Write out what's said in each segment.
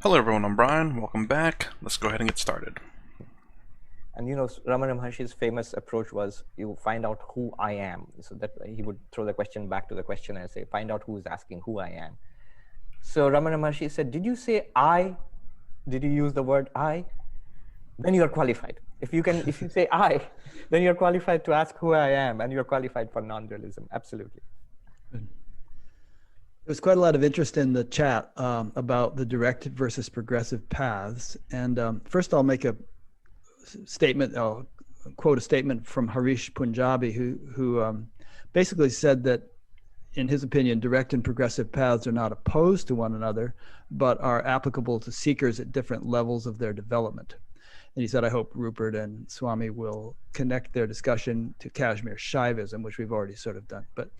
Hello everyone, I'm Brian. Welcome back. Let's go ahead and get started. And Ramana Maharshi's famous approach was you find out who I am. So that he would throw the question back to the questioner and say, find out who is asking who I am. So Ramana Maharshi said, did you say I? Did you use the word I? Then you are qualified. If you say I, then you're qualified to ask who I am, and you're qualified for non-dualism. Absolutely. There's quite a lot of interest in the chat about the direct versus progressive paths. And first I'll make a statement, I'll quote a statement from Harish Punjabi, who basically said that, in his opinion, direct and progressive paths are not opposed to one another, but are applicable to seekers at different levels of their development. And he said, I hope Rupert and Swami will connect their discussion to Kashmir Shaivism, which we've already sort of done, but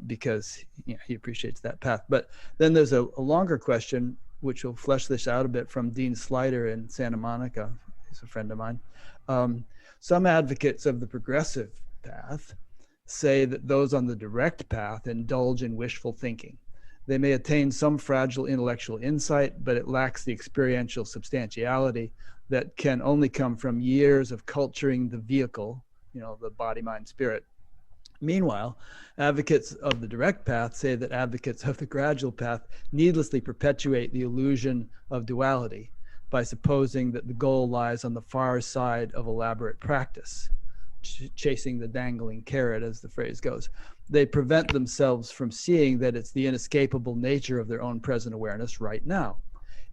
because he appreciates that path. But then there's a longer question, which will flesh this out a bit, from Dean Slider in Santa Monica. He's a friend of mine. Some advocates of the progressive path say that those on the direct path indulge in wishful thinking. They may attain some fragile intellectual insight, but it lacks the experiential substantiality that can only come from years of culturing the vehicle, the body, mind, spirit. Meanwhile, advocates of the direct path say that advocates of the gradual path needlessly perpetuate the illusion of duality by supposing that the goal lies on the far side of elaborate practice, chasing the dangling carrot, as the phrase goes. They prevent themselves from seeing that it's the inescapable nature of their own present awareness right now.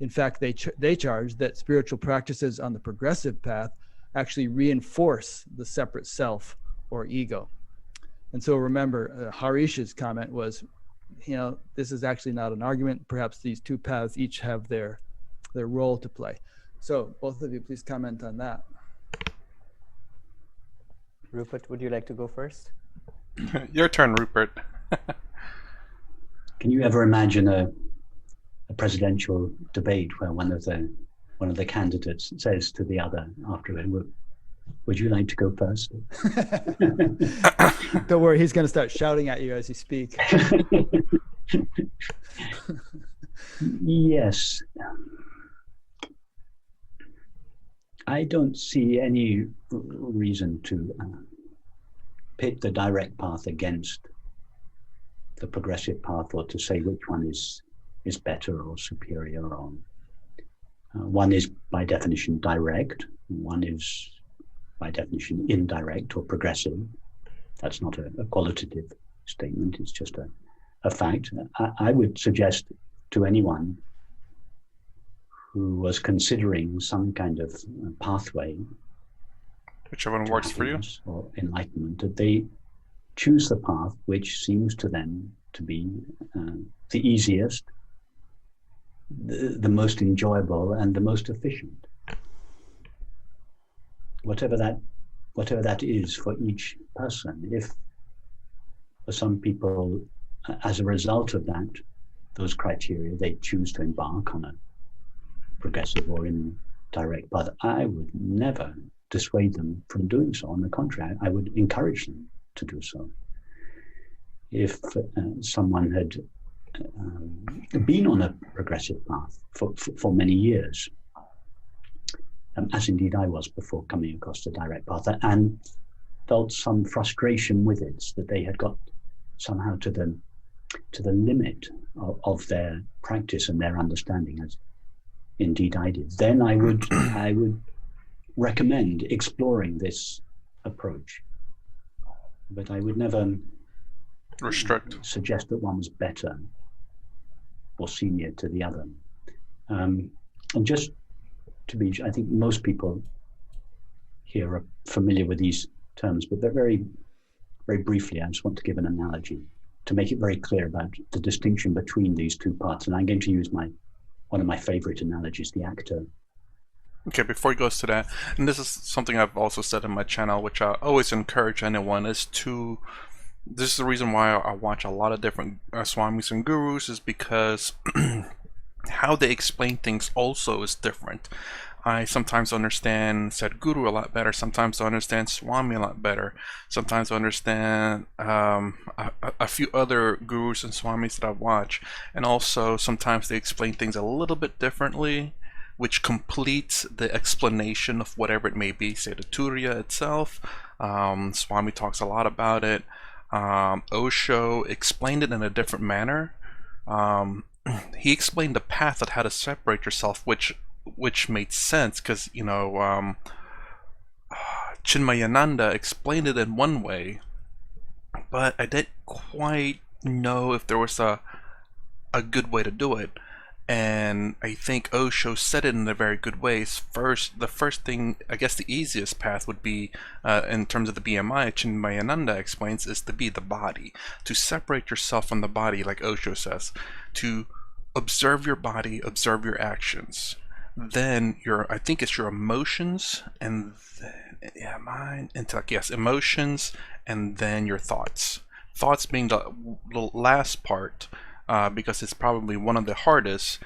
In fact, they charge that spiritual practices on the progressive path actually reinforce the separate self or ego. And so remember, Harish's comment was, this is actually not an argument. Perhaps these two paths each have their role to play. So both of you, please comment on that. Rupert, would you like to go first? Your turn, Rupert. Can you ever imagine a presidential debate where one of the candidates says to the other after it, would you like to go first? Don't worry, he's going to start shouting at you as you speak. Yes. I don't see any reason to pit the direct path against the progressive path, or to say which one is better or superior. Or one is by definition direct, one is by definition indirect or progressive. That's not a qualitative statement, it's just a fact. I would suggest to anyone who was considering some kind of pathway, whichever one works for you, or enlightenment, that they choose the path which seems to them to be the easiest, the most enjoyable, and the most efficient. Whatever that is for each person. If for some people, as a result of that, those criteria, they choose to embark on a progressive or indirect path, I would never dissuade them from doing so. On the contrary, I would encourage them to do so. If someone had been on a progressive path for many years, as indeed I was before coming across the direct path, and felt some frustration with it, that they had got somehow to the limit of their practice and their understanding, as indeed I did, then I would recommend exploring this approach. But I would never suggest that one was better or senior to the other. And just to be, I think most people here are familiar with these terms, but they're very, very briefly, I just want to give an analogy to make it very clear about the distinction between these two parts. And I'm going to use one of my favorite analogies, the actor. Okay, before he goes to that, and this is something I've also said in my channel, which I always encourage anyone, is to, this is the reason why I watch a lot of different Swamis and Gurus, is because how they explain things also is different. I sometimes understand Sadhguru a lot better. Sometimes I understand Swami a lot better. Sometimes I understand a few other gurus and swamis that I watch. And also sometimes they explain things a little bit differently, which completes the explanation of whatever it may be. Say the Turiya itself. Swami talks a lot about it. Osho explained it in a different manner. He explained the path of how to separate yourself, which made sense because, you know, Chinmayananda explained it in one way, but I didn't quite know if there was a good way to do it. And I think Osho said it in a very good way. The first thing, I guess the easiest path would be, in terms of the BMI, Chinmayananda explains, is to be the body. To separate yourself from the body, like Osho says. To observe your body, observe your actions. Then I think it's your emotions, and then, mind, intellect, yes, emotions, and then your thoughts. Thoughts being the last part, because it's probably one of the hardest.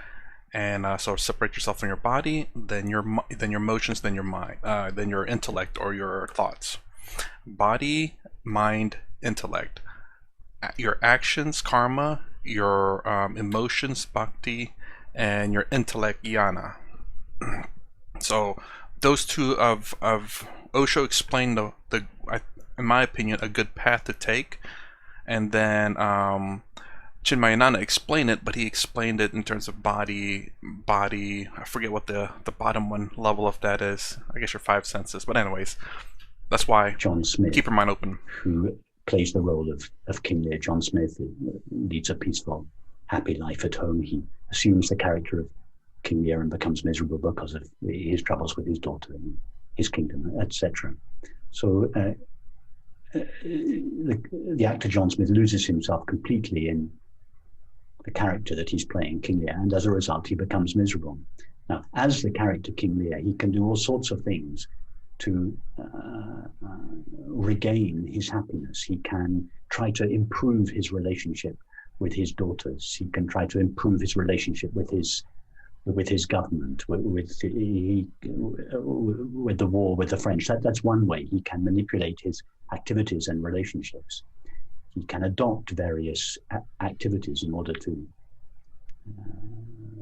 And so separate yourself from your body, then your emotions, then your mind, then your intellect or your thoughts. Body, mind, intellect. Your actions, karma, your emotions, bhakti, and your intellect, jnana. So those two of Osho explained in my opinion, a good path to take. And then Chinmayananda explained it, but he explained it in terms of body. I forget what the bottom one level of that is. I guess your five senses. But anyways, that's why John Smith, keep your mind open. Who plays the role of King Lear. John Smith leads a peaceful, happy life at home. He assumes the character of King Lear and becomes miserable because of his troubles with his daughter and his kingdom, etc. So the actor John Smith loses himself completely in the character that he's playing, King Lear, and as a result he becomes miserable. Now, as the character King Lear, he can do all sorts of things to regain his happiness. He can try to improve his relationship with his daughters. He can try to improve his relationship with his government, with the war with the French. That's one way he can manipulate his activities and relationships. He can adopt various activities in order to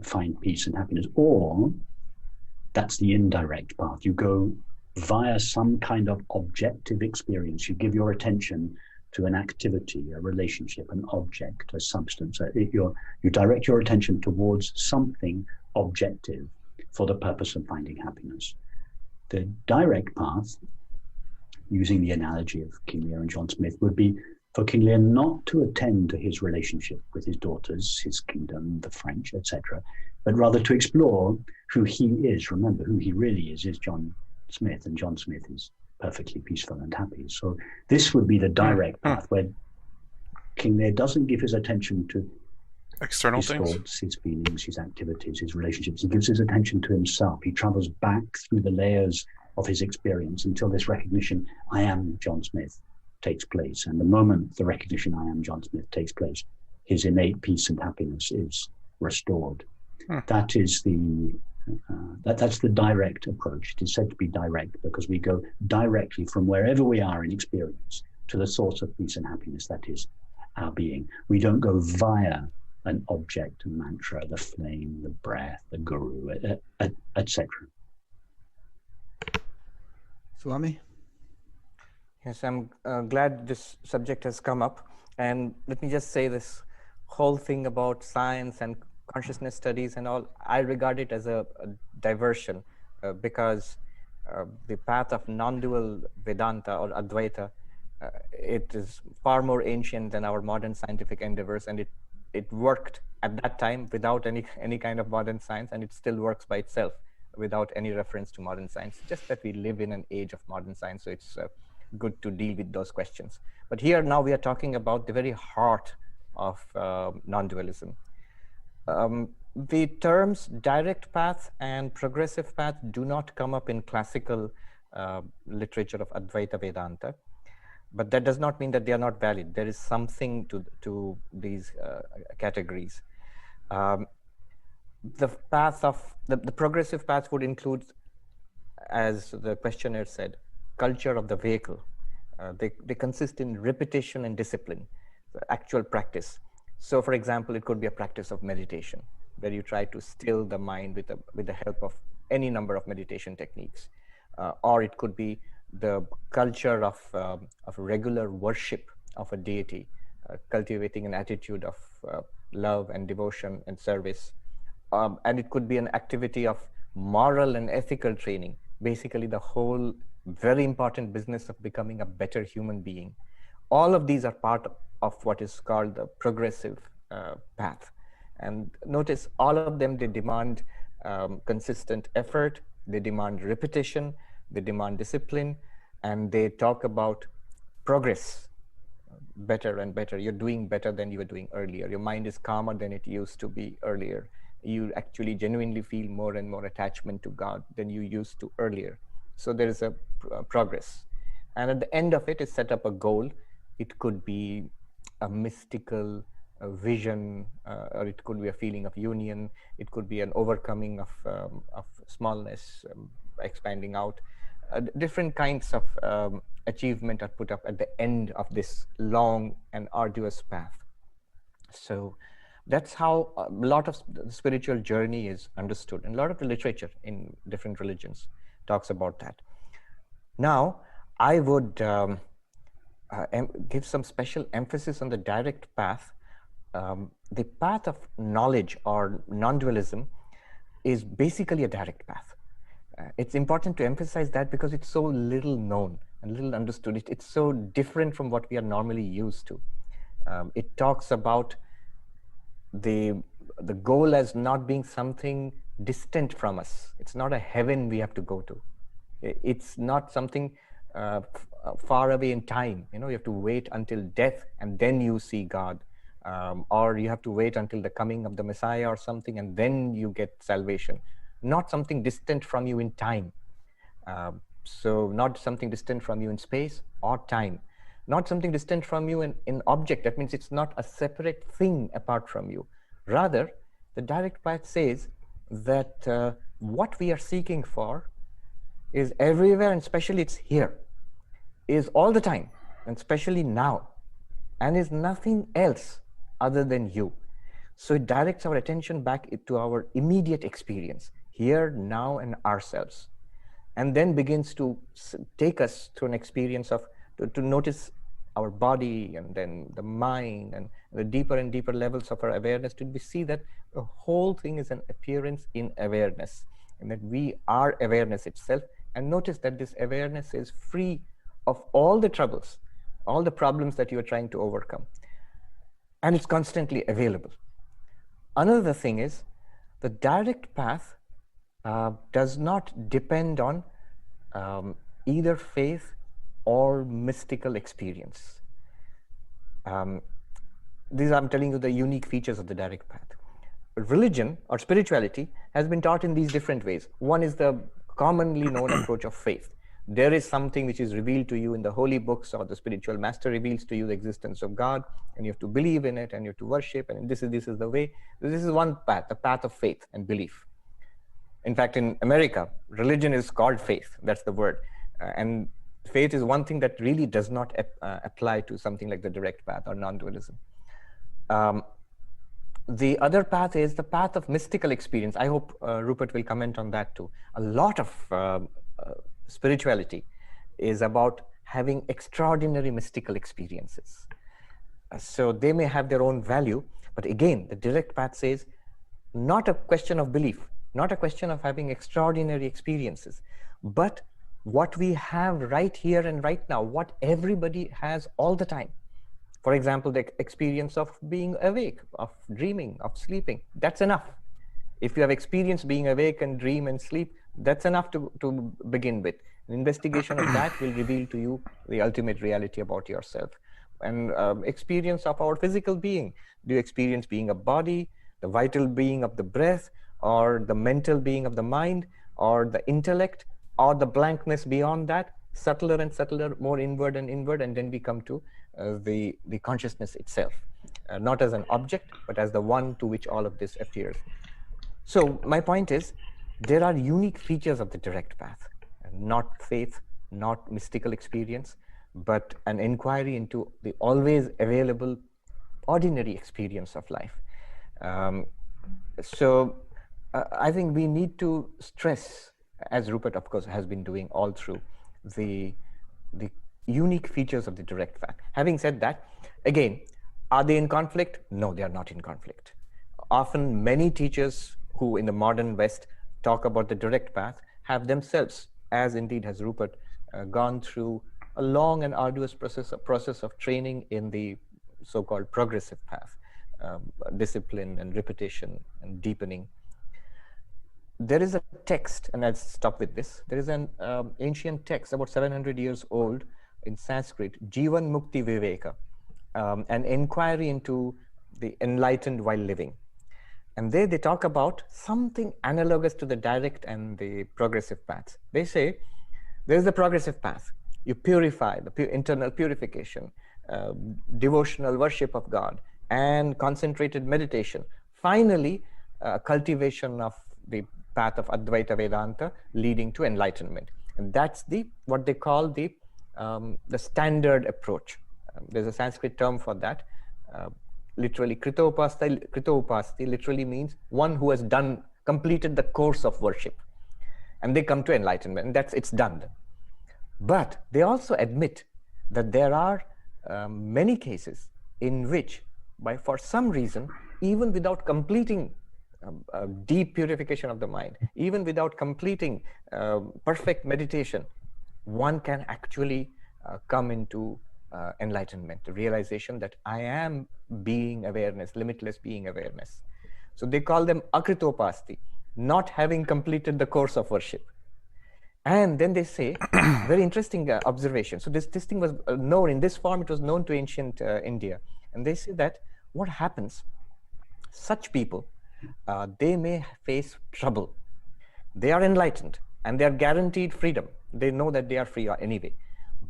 find peace and happiness. Or that's the indirect path. You go via some kind of objective experience. You give your attention to an activity, a relationship, an object, a substance. You direct your attention towards something objective for the purpose of finding happiness. The direct path, using the analogy of King Lear and John Smith, would be for King Lear not to attend to his relationship with his daughters, his kingdom, the French, etc., but rather to explore who he is. Remember, who he really is John Smith, and John Smith is perfectly peaceful and happy. So this would be the direct path, where King Lear doesn't give his attention to external his things, thoughts, his feelings, his activities, his relationships. He gives his attention to himself. He travels back through the layers of his experience until this recognition, I am John Smith, takes place. And the moment the recognition, I am John Smith, takes place, his innate peace and happiness is restored. That is that's the direct approach. It is said to be direct because we go directly from wherever we are in experience to the source of peace and happiness, that is our being. We don't go via an object, a mantra, the flame, the breath, the guru, etc. Swami? Yes, I'm glad this subject has come up. And let me just say, this whole thing about science and consciousness studies and all, I regard it as a diversion because the path of non-dual Vedanta or Advaita, it is far more ancient than our modern scientific endeavors, and it worked at that time without any kind of modern science, and it still works by itself without any reference to modern science. Just that we live in an age of modern science, so it's good to deal with those questions. But here now we are talking about the very heart of non-dualism. The terms direct path and progressive path do not come up in classical literature of Advaita Vedanta, but that does not mean that they are not valid. There is something to these categories. the path of the progressive path would include, as the questionnaire said, culture of the vehicle. They consist in repetition and discipline, actual practice. So for example, it could be a practice of meditation, where you try to still the mind with the help of any number of meditation techniques. Or it could be the culture of regular worship of a deity, cultivating an attitude of love and devotion and service. And it could be an activity of moral and ethical training, basically the whole very important business of becoming a better human being. All of these are part of what is called the progressive path. And notice all of them, they demand consistent effort, they demand repetition, they demand discipline, and they talk about progress, better and better. You're doing better than you were doing earlier. Your mind is calmer than it used to be earlier. You actually genuinely feel more and more attachment to God than you used to earlier. So there is a progress. And at the end of it is set up a goal. It could be a mystical vision, or it could be a feeling of union. It could be an overcoming of smallness, expanding out. Different kinds of achievement are put up at the end of this long and arduous path. So that's how a lot of the spiritual journey is understood, and a lot of the literature in different religions talks about that. Now, I would give some special emphasis on the direct path. The path of knowledge or non-dualism is basically a direct path. It's important to emphasize that because it's so little known and little understood. It's so different from what we are normally used to. It talks about the goal as not being something distant from us. It's not a heaven we have to go to. It's not something far away in time. You have to wait until death and then you see God. Or you have to wait until the coming of the Messiah or something and then you get salvation. Not something distant from you in time. So not something distant from you in space or time. Not something distant from you in object. That means it's not a separate thing apart from you. Rather, the direct path says that what we are seeking for is everywhere, and especially it's here, is all the time, and especially now, and is nothing else other than you. So it directs our attention back to our immediate experience, here, now, and ourselves, and then begins to take us to an experience of, to notice our body and then the mind and the deeper and deeper levels of our awareness, to see that the whole thing is an appearance in awareness and that we are awareness itself. And notice that this awareness is free of all the troubles, all the problems that you are trying to overcome. And it's constantly available. Another thing is the direct path does not depend on either faith or mystical experience. These I'm telling you the unique features of the direct path. Religion or spirituality has been taught in these different ways. One is the commonly known approach of faith. There is something which is revealed to you in the holy books, or the spiritual master reveals to you the existence of God, and you have to believe in it and you have to worship, and this is the way. This is one path, the path of faith and belief. In fact, in America, religion is called faith. That's the word. And faith is one thing that really does not apply to something like the direct path or non-dualism. The other path is the path of mystical experience. I hope Rupert will comment on that too. A lot of spirituality is about having extraordinary mystical experiences. So they may have their own value, but again, the direct path says not a question of belief, not a question of having extraordinary experiences, but what we have right here and right now, what everybody has all the time. For example, the experience of being awake, of dreaming, of sleeping, that's enough. If you have experienced being awake and dream and sleep, that's enough to begin with. An investigation of that will reveal to you the ultimate reality about yourself. And experience of our physical being. Do you experience being a body, the vital being of the breath, or the mental being of the mind, or the intellect, or the blankness beyond that, subtler and subtler, more inward, and then we come to the consciousness itself, not as an object, but as the one to which all of this appears. So my point is, there are unique features of the direct path, not faith, not mystical experience, but an inquiry into the always available ordinary experience of life. I think we need to stress, as Rupert, of course, has been doing all through, the unique features of the direct path. Having said that, again, are they in conflict? No, they are not in conflict. Often many teachers who in the modern West talk about the direct path have themselves, as indeed has Rupert, gone through a long and arduous process of training in the so-called progressive path, discipline and repetition and deepening. There is a text, and I'll stop with this. There is an ancient text about 700 years old in Sanskrit, Jivan Mukti Viveka, an inquiry into the enlightened while living. And they talk about something analogous to the direct and the progressive paths. They say, there's the progressive path. You purify, the internal purification, devotional worship of God, and concentrated meditation. Finally, cultivation of the path of Advaita Vedanta leading to enlightenment. And that's what they call the standard approach. There's a Sanskrit term for that. Literally, Kritopasti literally means one who has completed the course of worship. And they come to enlightenment, and it's done. But they also admit that there are many cases in which, for some reason, even without completing deep purification of the mind, even without completing perfect meditation, one can actually come into enlightenment, the realization that I am being awareness, limitless being awareness. So they call them akritopasti, not having completed the course of worship. And then they say, very interesting observation. So this thing was known in this form, it was known to ancient India. And they say that what happens, such people, they may face trouble. They are enlightened and they are guaranteed freedom. They know that they are free anyway.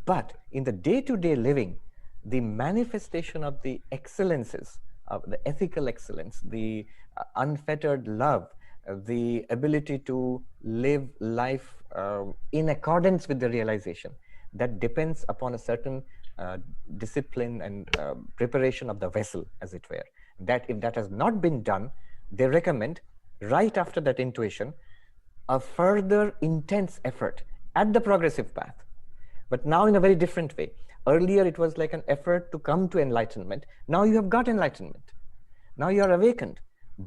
But in the day-to-day living, the manifestation of the excellences, of the ethical excellence, the unfettered love, the ability to live life in accordance with the realization, that depends upon a certain discipline and preparation of the vessel, as it were. That if that has not been done, they recommend, right after that intuition, a further intense effort at the progressive path. But now in a very different way. Earlier, it was like an effort to come to enlightenment. Now you have got enlightenment. Now you are awakened.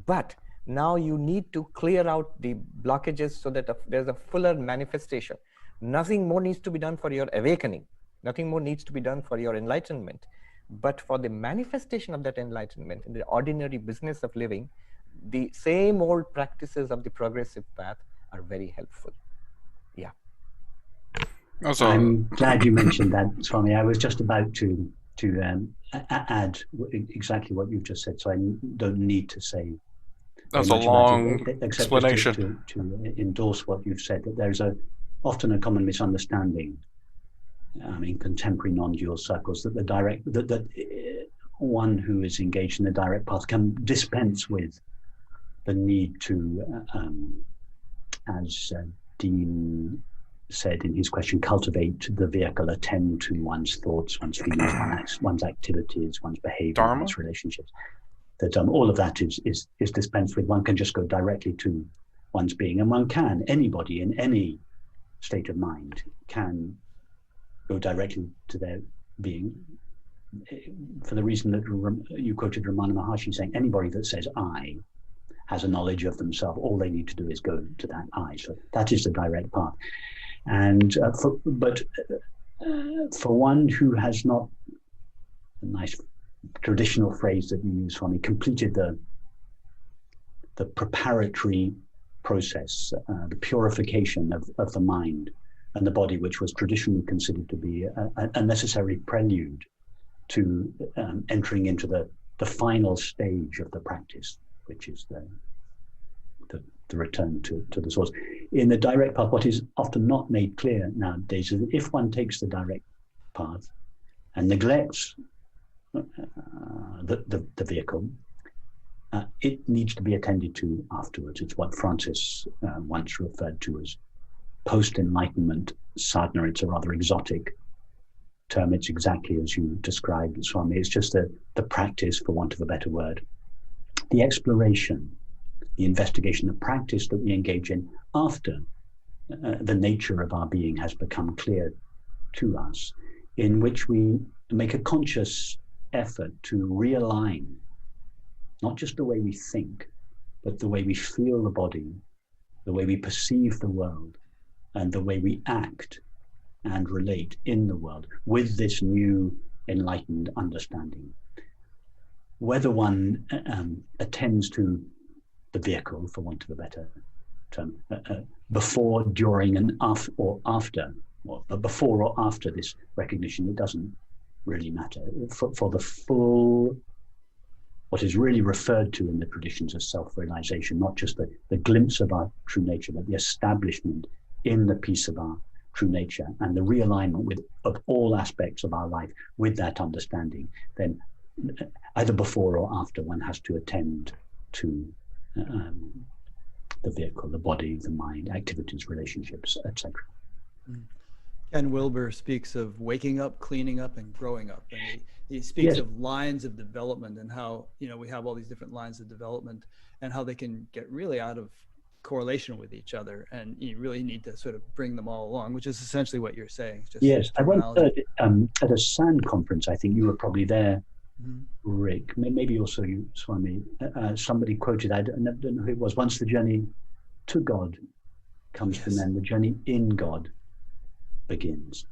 But now you need to clear out the blockages so that there's a fuller manifestation. Nothing more needs to be done for your awakening. Nothing more needs to be done for your enlightenment. But for the manifestation of that enlightenment in the ordinary business of living, the same old practices of the progressive path are very helpful. Yeah. Also, I'm glad you mentioned that, Swami. I was just about to add exactly what you've just said, so I don't need to say. That's a long explanation. To endorse what you've said, that there's often a common misunderstanding in contemporary non-dual circles that that one who is engaged in the direct path can dispense with the need to, as Dean said in his question, cultivate the vehicle, attend to one's thoughts, one's feelings, one's activities, one's behavior, Dharma? one's relationships. That all of that is dispensed with. One can just go directly to one's being, and one can, anybody in any state of mind can go directly to their being, for the reason that you quoted Ramana Maharshi saying, anybody that says I has a knowledge of themselves, all they need to do is go to that I. So that is the direct path. And for one who has not, a nice traditional phrase that you use, Swami, completed the preparatory process, the purification of the mind and the body, which was traditionally considered to be a necessary prelude to entering into the final stage of the practice, which is the return to the source. In the direct path, what is often not made clear nowadays is that if one takes the direct path and neglects the vehicle, it needs to be attended to afterwards. It's what Francis once referred to as post-enlightenment sadhana. It's a rather exotic term. It's exactly as you described, Swami. It's just the practice, for want of a better word, the exploration, the investigation, the practice that we engage in after the nature of our being has become clear to us, in which we make a conscious effort to realign not just the way we think, but the way we feel the body, the way we perceive the world, and the way we act and relate in the world with this new enlightened understanding. Whether one attends to the vehicle, for want of a better term, before, during, and after, or before or after this recognition, it doesn't really matter. For the full, what is really referred to in the traditions as self-realization, not just the glimpse of our true nature, but the establishment in the peace of our true nature and the realignment of all aspects of our life with that understanding, then either before or after one has to attend to the vehicle, the body, the mind, activities, relationships, etc. Ken Wilber speaks of waking up, cleaning up, and growing up. And he speaks of lines of development and how, we have all these different lines of development and how they can get really out of correlation with each other. And you really need to sort of bring them all along, which is essentially what you're saying. Just yes, I once heard at a SAN conference, I think you were probably there, Rick, maybe also you, Swami, somebody quoted, I don't know who it was, once the journey to God comes to an end, the journey in God begins.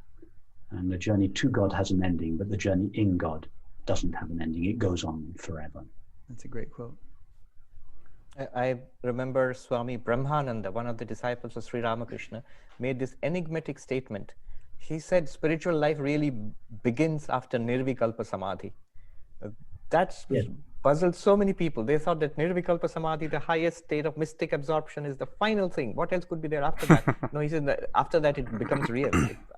And the journey to God has an ending, but the journey in God doesn't have an ending. It goes on forever. That's a great quote. I remember Swami Brahmananda, one of the disciples of Sri Ramakrishna, made this enigmatic statement. He said spiritual life really begins after Nirvikalpa Samadhi. That's puzzled so many people. They thought that Nirvikalpa Samadhi, the highest state of mystic absorption, is the final thing. What else could be there after that? No, he said that after that it becomes real.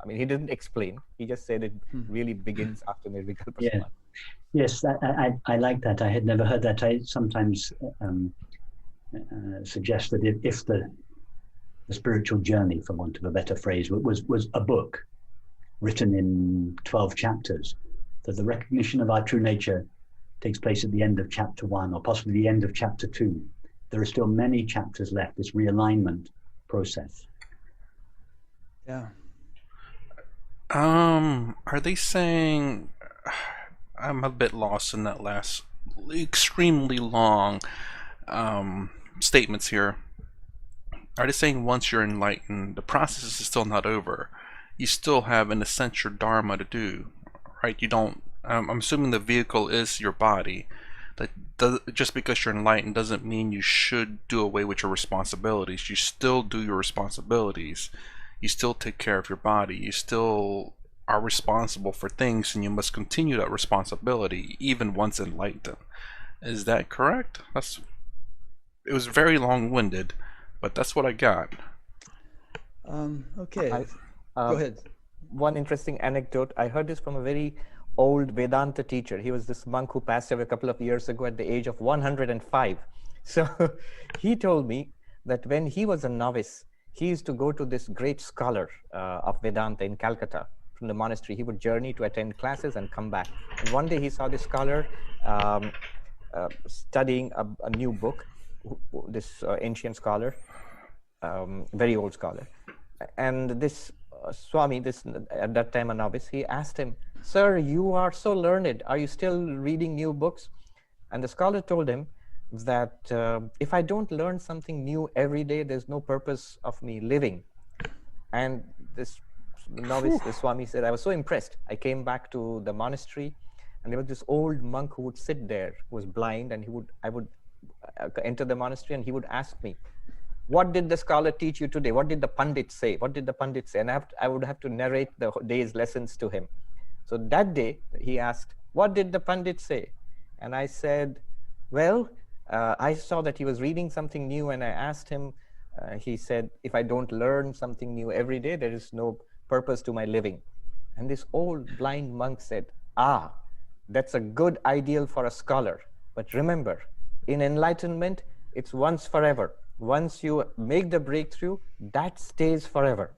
He didn't explain. He just said it really begins after Nirvikalpa Samadhi. Yes, I like that. I had never heard that. I sometimes suggest that if the spiritual journey, for want of a better phrase, was a book written in 12 chapters, that the recognition of our true nature takes place at the end of chapter 1 or possibly the end of chapter 2. There are still many chapters left, this realignment process. Yeah. Are they saying, I'm a bit lost in that last extremely long statements here. Are they saying once you're enlightened, the process is still not over? You still have an essential dharma to do, right? You don't, I'm assuming the vehicle is your body. Just because you're enlightened doesn't mean you should do away with your responsibilities. You still do your responsibilities. You still take care of your body. You still are responsible for things, and you must continue that responsibility even once enlightened. Is that correct? It was very long-winded, but that's what I got. Okay. Go ahead. One interesting anecdote. I heard this from a very old Vedanta teacher. He was this monk who passed away a couple of years ago at the age of 105. So he told me that when he was a novice, he used to go to this great scholar of Vedanta in Calcutta from the monastery. He would journey to attend classes and come back. And one day he saw this scholar studying a new book, this ancient scholar, very old scholar. And this Swami, at that time a novice, he asked him, "Sir, you are so learned. Are you still reading new books?" And the scholar told him that if I don't learn something new every day, there's no purpose of me living. And this novice, the Swami said, I was so impressed. I came back to the monastery, and there was this old monk who would sit there, who was blind, and I would enter the monastery, and he would ask me, "What did the scholar teach you today? What did the Pandit say? What did the Pandit say?" And I would have to narrate the day's lessons to him. So that day he asked, "What did the Pandit say?" And I said, "Well, I saw that he was reading something new, and I asked him, he said, if I don't learn something new every day, there is no purpose to my living." And this old blind monk said, "Ah, that's a good ideal for a scholar. But remember, in enlightenment, it's once forever. Once you make the breakthrough, that stays forever.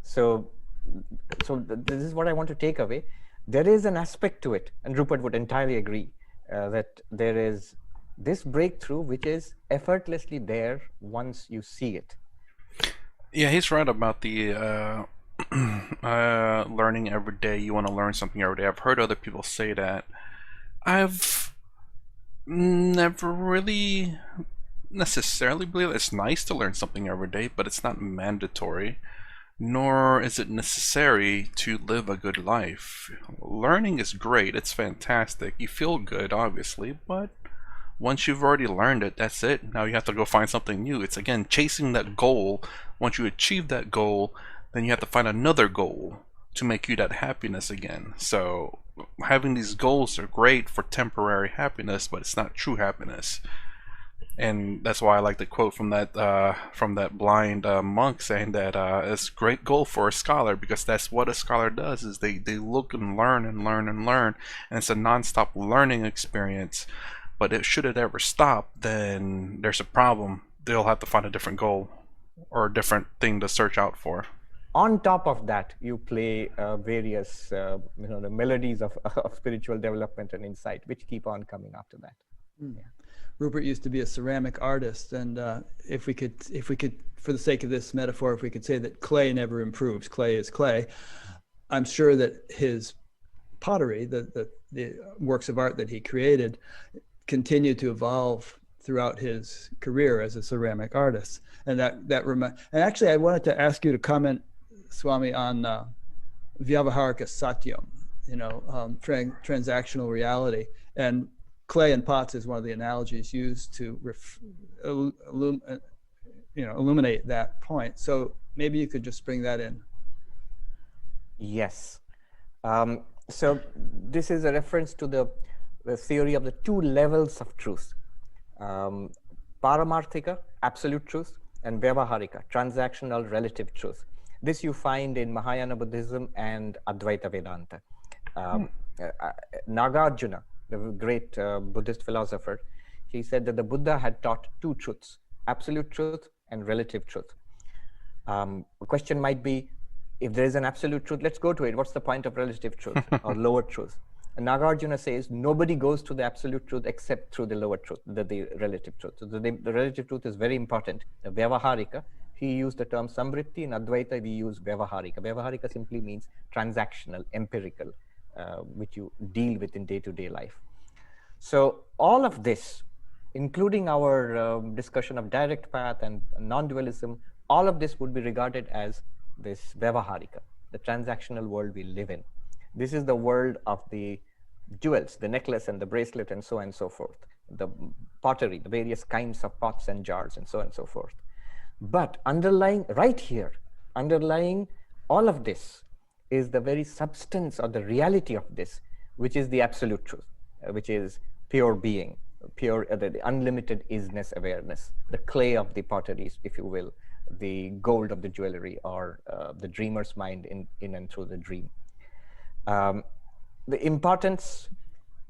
So this is what I want to take away. There is an aspect to it, and Rupert would entirely agree, that there is this breakthrough which is effortlessly there once you see it. Yeah, he's right about the learning every day. You want to learn something every day. I've heard other people say that. I've never really necessarily believe it's nice to learn something every day, but it's not mandatory, nor is it necessary to live a good life. Learning is great, it's fantastic. You feel good, obviously, but once you've already learned it, that's it. Now you have to go find something new. It's again chasing that goal. Once you achieve that goal, then you have to find another goal to make you that happiness again. So having these goals are great for temporary happiness, but it's not true happiness. And that's why I like the quote from that blind monk saying that it's a great goal for a scholar, because that's what a scholar does, is they look and learn and learn and learn, and it's a non-stop learning experience. But should it ever stop, then there's a problem. They'll have to find a different goal or a different thing to search out for. On top of that, you play various the melodies of spiritual development and insight, which keep on coming after that. Yeah. Rupert used to be a ceramic artist, and if we could, for the sake of this metaphor, if we could say that clay never improves, clay is clay, I'm sure that his pottery, the works of art that he created, continued to evolve throughout his career as a ceramic artist. And and actually, I wanted to ask you to comment, Swami, on Vyavaharika Satyam, transactional reality. And clay and pots is one of the analogies used to illuminate that point. So maybe you could just bring that in. Yes. So this is a reference to the theory of the two levels of truth. Paramarthika, absolute truth, and Vyavaharika, transactional relative truth. This you find in Mahayana Buddhism and Advaita Vedanta. Nagarjuna, the great Buddhist philosopher, he said that the Buddha had taught two truths, absolute truth and relative truth. The question might be, if there is an absolute truth, let's go to it. What's the point of relative truth or lower truth? And Nagarjuna says nobody goes to the absolute truth except through the lower truth, the relative truth. So the relative truth is very important. The Vyavaharika, he used the term samvritti. In Advaita, we use Vyavaharika. Vyavaharika simply means transactional, empirical, which you deal with in day-to-day life. So all of this, including our discussion of direct path and non-dualism, all of this would be regarded as this Vyavaharika, the transactional world we live in. This is the world of the jewels, the necklace and the bracelet and so on and so forth, the pottery, the various kinds of pots and jars and so on and so forth. But underlying all of this is the very substance or the reality of this, which is the absolute truth, which is pure being, the unlimited isness awareness, the clay of the potteries, if you will, the gold of the jewelry, or the dreamer's mind in and through the dream. The importance,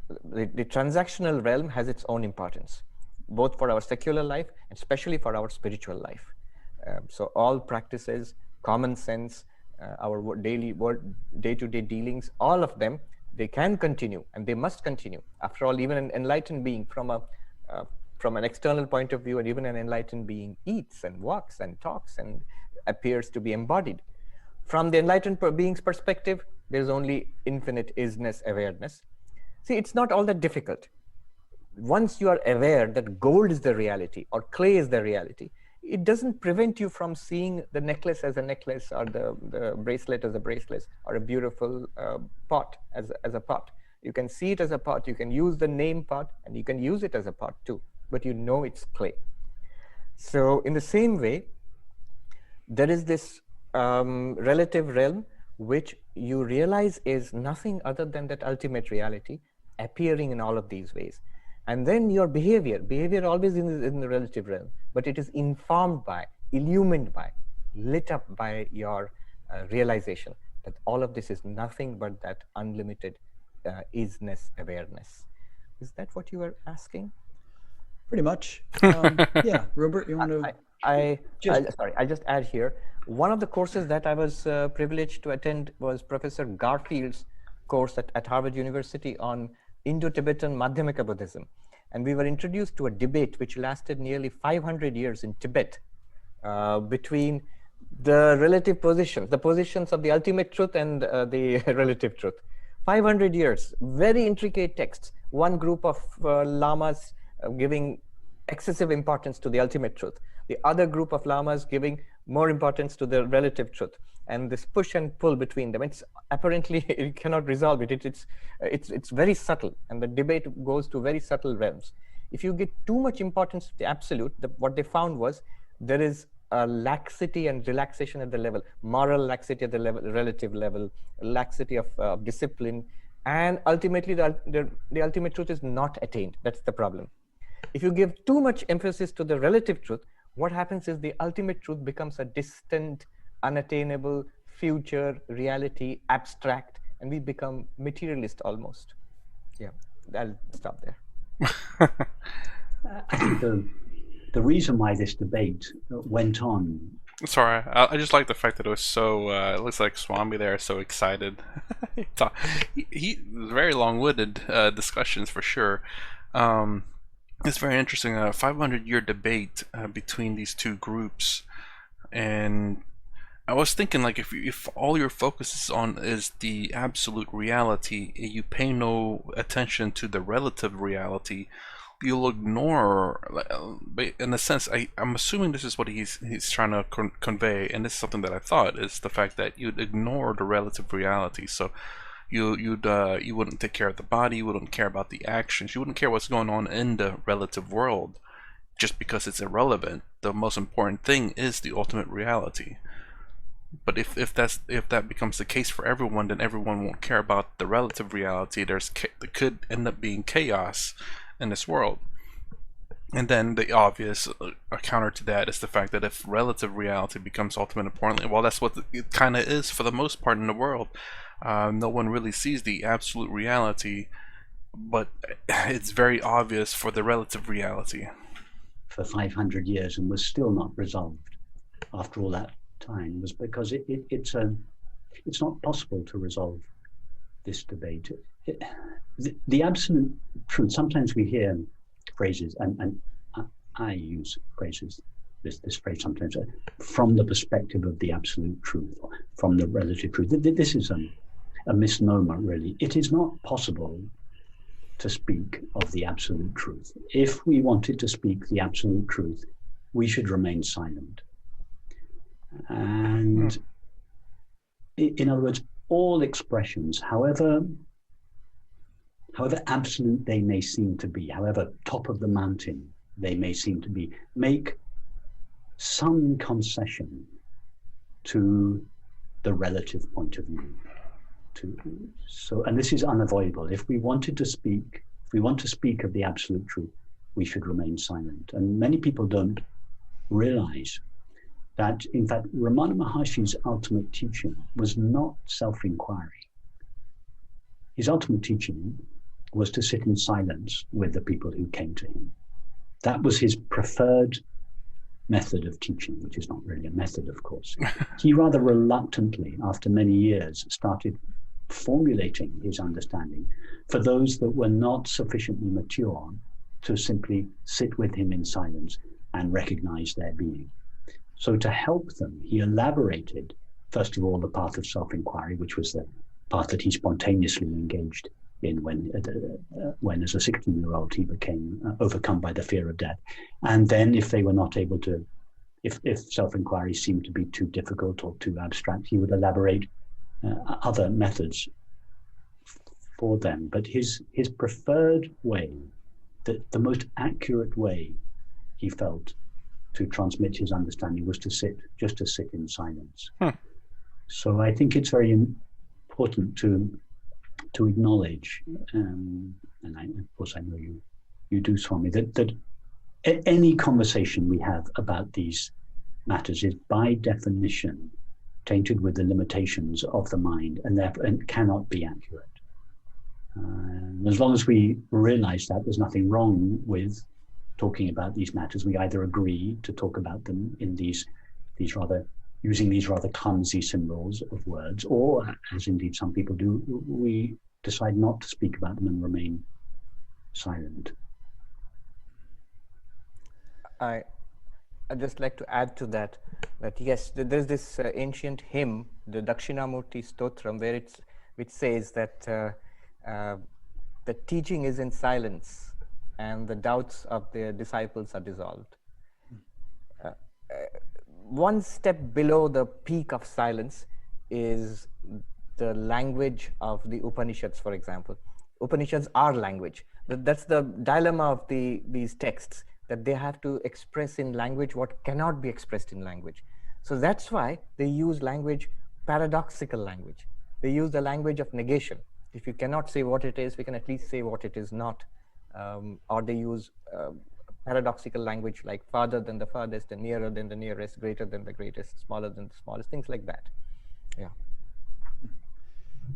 the transactional realm has its own importance, both for our secular life and especially for our spiritual life. So all practices, common sense, our day-to-day dealings, all of them, they can continue and they must continue. After all, even an enlightened being from an external point of view, and even an enlightened being eats and walks and talks and appears to be embodied. From the enlightened being's perspective, there's only infinite isness awareness. See, it's not all that difficult. Once you are aware that gold is the reality or clay is the reality, it doesn't prevent you from seeing the necklace as a necklace, or the bracelet as a bracelet, or a beautiful pot as a pot. You can see it as a pot, you can use the name pot, and you can use it as a pot too, but you know it's clay. So in the same way, there is this relative realm which you realize is nothing other than that ultimate reality appearing in all of these ways. And then your behavior always is in the relative realm, but it is informed by, illumined by, lit up by your realization that all of this is nothing but that unlimited isness awareness. Is that what you were asking? Pretty much. Yeah, Rupert, you want to? I'll just add here. One of the courses that I was privileged to attend was Professor Garfield's course at Harvard University on Indo-Tibetan Madhyamika Buddhism. And we were introduced to a debate which lasted nearly 500 years in Tibet between the relative positions, the positions of the ultimate truth and the relative truth. 500 years, very intricate texts. One group of lamas giving excessive importance to the ultimate truth. The other group of lamas giving more importance to the relative truth. And this push and pull between them, it's apparently, it cannot resolve it. It's very subtle, and the debate goes to very subtle realms. If you give too much importance to the absolute, what they found was there is a laxity and relaxation at the level, moral laxity at the level, relative level, laxity of discipline, and ultimately the ultimate truth is not attained. That's the problem. If you give too much emphasis to the relative truth, what happens is the ultimate truth becomes a distant, unattainable, future reality, abstract, and we become materialist almost. Yeah, I'll stop there. I think the reason why this debate went on. Sorry, I just like the fact that it was so. It looks like Swami there, so excited. he very long-winded discussions for sure. It's very interesting. 500-year debate between these two groups, and I was thinking, like, if all your focus is the absolute reality, you pay no attention to the relative reality, you'll ignore. In a sense, I'm assuming this is what he's trying to convey, and this is something that I thought is the fact that you'd ignore the relative reality. So you wouldn't take care of the body, you wouldn't care about the actions, you wouldn't care what's going on in the relative world, just because it's irrelevant. The most important thing is the ultimate reality. But if that becomes the case for everyone, then everyone won't care about the relative reality. There could end up being chaos in this world. And then the obvious counter to that is the fact that if relative reality becomes ultimate important, well, that's what it kind of is for the most part in the world. No one really sees the absolute reality, but it's very obvious for the relative reality. For 500 years and was still not resolved after all that time, was because it's not possible to resolve this debate. The absolute truth. Sometimes we hear phrases, and I use phrases. This phrase sometimes from the perspective of the absolute truth, or from the relative truth. This is a misnomer, really. It is not possible to speak of the absolute truth. If we wanted to speak the absolute truth, we should remain silent. And in other words, all expressions, however absolute they may seem to be, however top of the mountain they may seem to be, make some concession to the relative point of view. And this is unavoidable. If we want to speak of the absolute truth, we should remain silent. And many people don't realize that, in fact, Ramana Maharshi's ultimate teaching was not self-inquiry. His ultimate teaching was to sit in silence with the people who came to him. That was his preferred method of teaching, which is not really a method, of course. He rather reluctantly, after many years, started formulating his understanding for those that were not sufficiently mature to simply sit with him in silence and recognize their being. So to help them, he elaborated, first of all, the path of self-inquiry, which was the path that he spontaneously engaged in when as a 16-year-old, he became overcome by the fear of death. And then if they were not able to, if self-inquiry seemed to be too difficult or too abstract, he would elaborate other methods for them. But his preferred way, the most accurate way he felt to transmit his understanding was to sit in silence. So I think it's very important to acknowledge, and of course I know you do, Swami, that any conversation we have about these matters is by definition tainted with the limitations of the mind, and therefore cannot be accurate. As long as we realize that, there's nothing wrong with talking about these matters, we either agree to talk about them in these rather using these rather clumsy symbols of words, or as indeed some people do, we decide not to speak about them and remain silent. I'd just like to add to that yes, there's this ancient hymn, the Dakshinamurti Stotram, which says that the teaching is in silence and the doubts of the disciples are dissolved. One step below the peak of silence is the language of the Upanishads, for example. Upanishads are language. That's the dilemma of these texts, that they have to express in language what cannot be expressed in language. So that's why they use language, paradoxical language. They use the language of negation. If you cannot say what it is, we can at least say what it is not. Or they use paradoxical language like farther than the farthest and nearer than the nearest, greater than the greatest, smaller than the smallest, things like that. Yeah.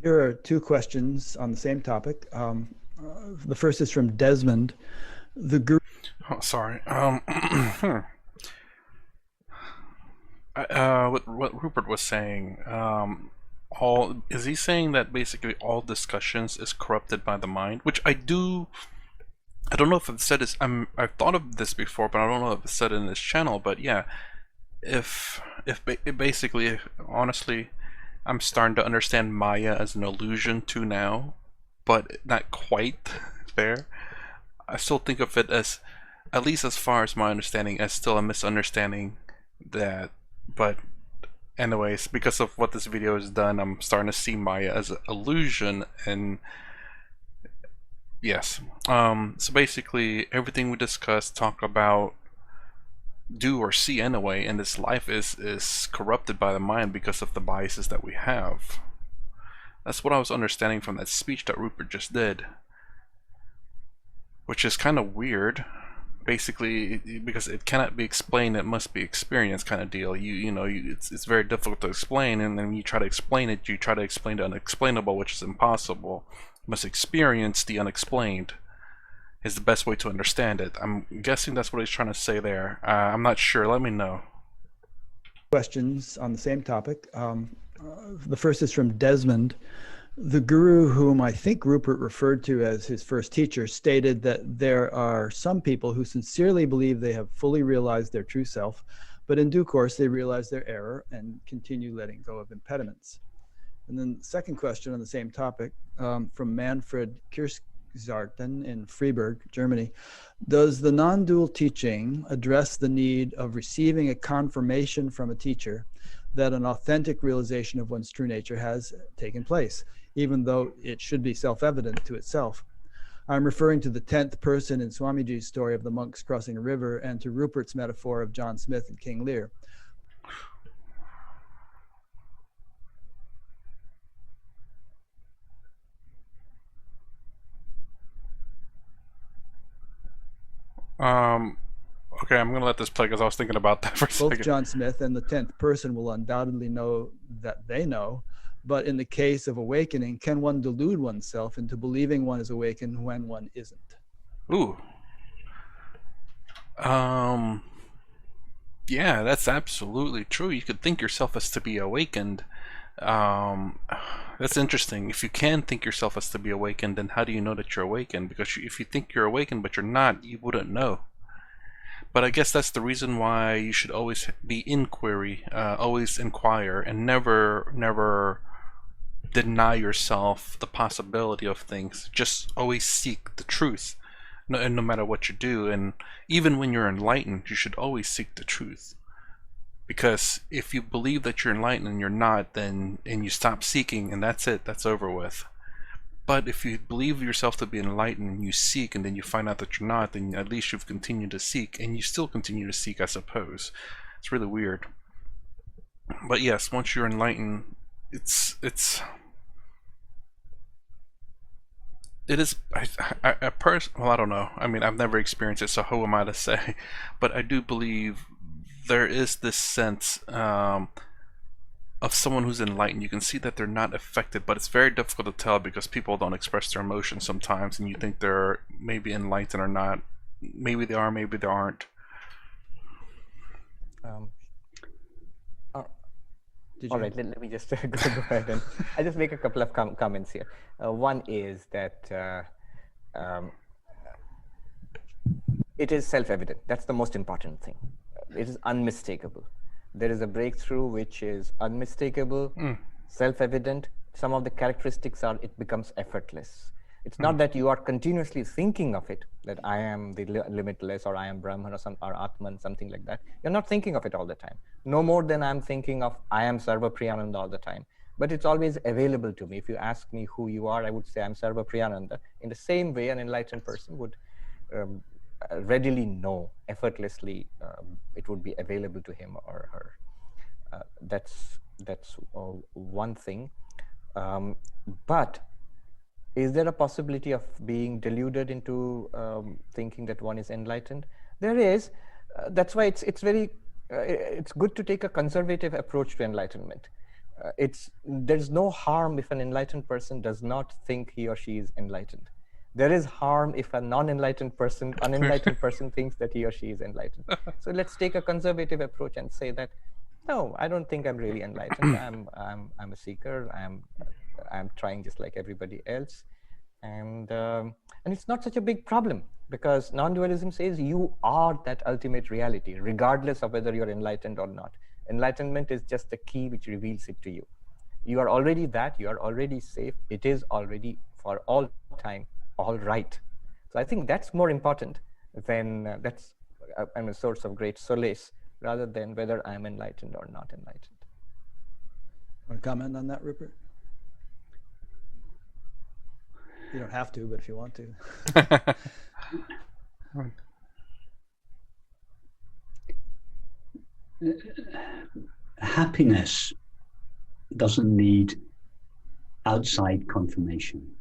Here are two questions on the same topic. The first is from Desmond. The guru. Oh, sorry. What Rupert was saying. Is he saying that basically all discussions is corrupted by the mind? Which I don't know if I've said this. I've thought of this before, but I don't know if it's said in this channel. But yeah, honestly, I'm starting to understand Maya as an illusion too now, but not quite there. I still think of it as, at least as far as my understanding, as still a misunderstanding. But anyways, because of what this video has done, I'm starting to see Maya as an illusion. And yes, so basically everything we discuss, talk about, do or see anyway in this life is corrupted by the mind because of the biases that we have. That's what I was understanding from that speech that Rupert just did, which is kind of weird, basically, because it cannot be explained, it must be experienced kind of deal. It's very difficult to explain, and then you try to explain it, you try to explain the unexplainable, which is impossible. You must experience the unexplained is the best way to understand it. I'm guessing that's what he's trying to say there. I'm not sure. Let me know. Questions on the same topic. The first is from Desmond. The guru, whom I think Rupert referred to as his first teacher, stated that there are some people who sincerely believe they have fully realized their true self, but in due course they realize their error and continue letting go of impediments. And then the second question on the same topic, from Manfred Kirchgarten in Freiburg, Germany. Does the non-dual teaching address the need of receiving a confirmation from a teacher that an authentic realization of one's true nature has taken place, even though it should be self-evident to itself? I'm referring to the 10th person in Swamiji's story of the monks crossing a river, and to Rupert's metaphor of John Smith and King Lear. Okay, I'm gonna let this play because I was thinking about that for a second. Both John Smith and the 10th person will undoubtedly know that they know, but in the case of awakening, can one delude oneself into believing one is awakened when one isn't? Ooh. Yeah, that's absolutely true. You could think yourself as to be awakened. That's interesting. If you can think yourself as to be awakened, then how do you know that you're awakened? Because if you think you're awakened but you're not, you wouldn't know. But I guess that's the reason why you should always be inquiry, always inquire, and never deny yourself the possibility of things. Just always seek the truth, no matter what you do. And even when you're enlightened, you should always seek the truth. Because if you believe that you're enlightened and you're not, and you stop seeking, and that's it, that's over with. But if you believe yourself to be enlightened and you seek, and then you find out that you're not, then at least you've continued to seek, and you still continue to seek, I suppose. It's really weird. But yes, once you're enlightened, it is. Well, I don't know. I mean, I've never experienced it, so who am I to say? But I do believe there is this sense of someone who's enlightened. You can see that they're not affected, but it's very difficult to tell because people don't express their emotions sometimes, and you think they're maybe enlightened or not. maybe they are, maybe they aren't. Did All you? right, let me just go ahead and I'll just make a couple of comments here. One is that it is self-evident. That's the most important thing. It is unmistakable. There is a breakthrough which is unmistakable, self-evident. Some of the characteristics are it becomes effortless. It's not that you are continuously thinking of it, that I am the limitless, or I am Brahman, or Atman, something like that. You're not thinking of it all the time. No more than I'm thinking of I am Sarvapriyananda all the time. But it's always available to me. If you ask me who you are, I would say I'm Sarvapriyananda. In the same way, an enlightened person would readily know, effortlessly, it would be available to him or her. That's one thing. But is there a possibility of being deluded into thinking that one is enlightened? There is. That's why it's very it's good to take a conservative approach to enlightenment. There's no harm if an enlightened person does not think he or she is enlightened. There is harm if a unenlightened person thinks that he or she is enlightened. So let's take a conservative approach and say that, no, I don't think I'm really enlightened. I'm a seeker. I'm trying just like everybody else, and it's not such a big problem, because non-dualism says you are that ultimate reality, regardless of whether you're enlightened or not. Enlightenment is just the key which reveals it to you. You are already that. You are already safe. It is already for all time all right. So I think that's more important than that's a source of great solace, rather than whether I'm enlightened or not enlightened. Want to comment on that, Rupert? You don't have to, but if you want to. Happiness doesn't need outside confirmation.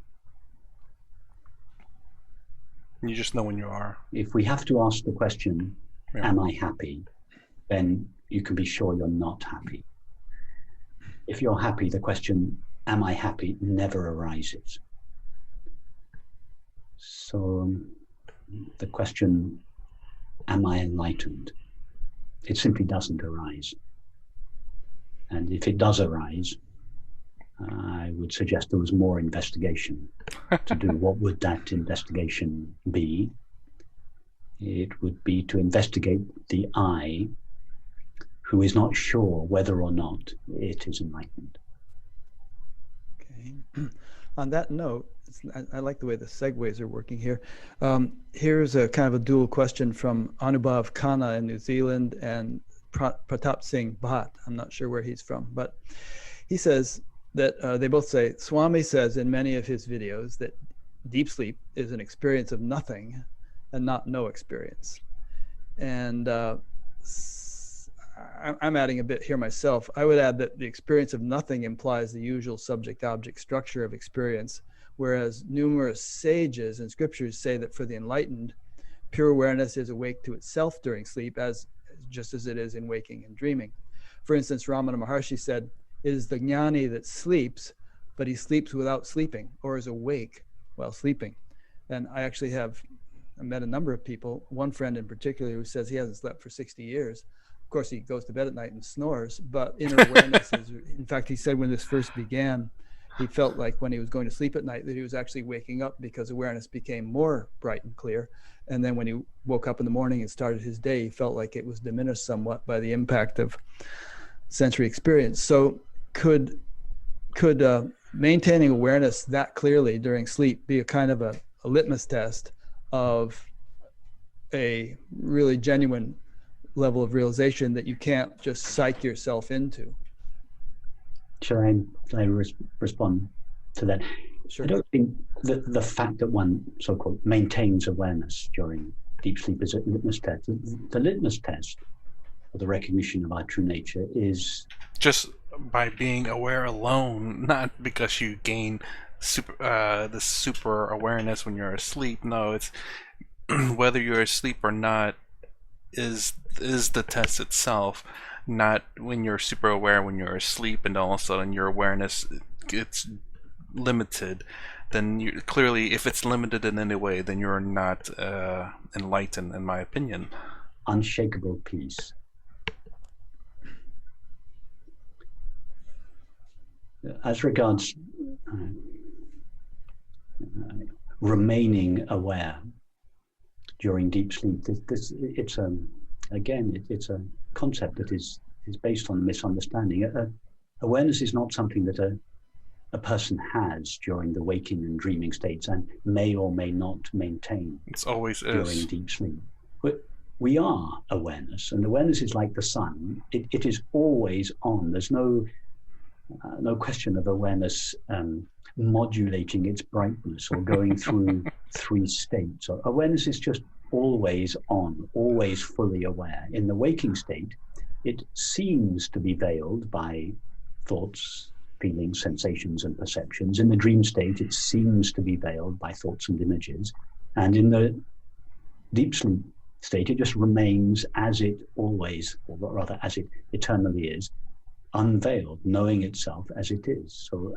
You just know when you are. If we have to ask the question, am I happy? Then you can be sure you're not happy. If you're happy, the question, am I happy, never arises. So the question, am I enlightened? It simply doesn't arise. And if it does arise, I would suggest there was more investigation to do. What would that investigation be? It would be to investigate the I who is not sure whether or not it is enlightened. Okay. On that note, I like the way the segues are working here. Here's a kind of a dual question from Anubhav Khanna in New Zealand and Pratap Singh Bhatt. I'm not sure where he's from, but he says that they both say, Swami says in many of his videos that deep sleep is an experience of nothing and not no experience. And I'm adding a bit here myself. I would add that the experience of nothing implies the usual subject-object structure of experience, whereas numerous sages and scriptures say that for the enlightened, pure awareness is awake to itself during sleep, just as it is in waking and dreaming. For instance, Ramana Maharshi said, it is the jnani that sleeps, but he sleeps without sleeping, or is awake while sleeping. And I met a number of people, one friend in particular, who says he hasn't slept for 60 years. Of course, he goes to bed at night and snores, but inner awareness is, in fact, he said when this first began, he felt like when he was going to sleep at night that he was actually waking up because awareness became more bright and clear. And then when he woke up in the morning and started his day, he felt like it was diminished somewhat by the impact of sensory experience. So could maintaining awareness that clearly during sleep be a kind of a litmus test of a really genuine level of realization that you can't just psych yourself into? Shall I respond to that? Sure. I don't think that the fact that one so-called maintains awareness during deep sleep is a litmus test. The litmus test for the recognition of our true nature is just by being aware alone, not because you gain the super awareness when you're asleep. No, it's whether you're asleep or not is the test itself, not when you're super aware when you're asleep and all of a sudden your awareness gets limited, then you clearly, if it's limited in any way, then you're not enlightened, in my opinion. Unshakable peace. As regards remaining aware during deep sleep, it's a concept that is based on misunderstanding. Awareness is not something that a person has during the waking and dreaming states and may or may not maintain. It's always during deep sleep. But we are awareness, and awareness is like the sun. It is always on. There's no question of awareness modulating its brightness or going through three states. Awareness is just always on, always fully aware. In the waking state, it seems to be veiled by thoughts, feelings, sensations, and perceptions. In the dream state, it seems to be veiled by thoughts and images. And in the deep sleep state, it just remains as it always, or rather as it eternally is, unveiled, knowing itself as it is. So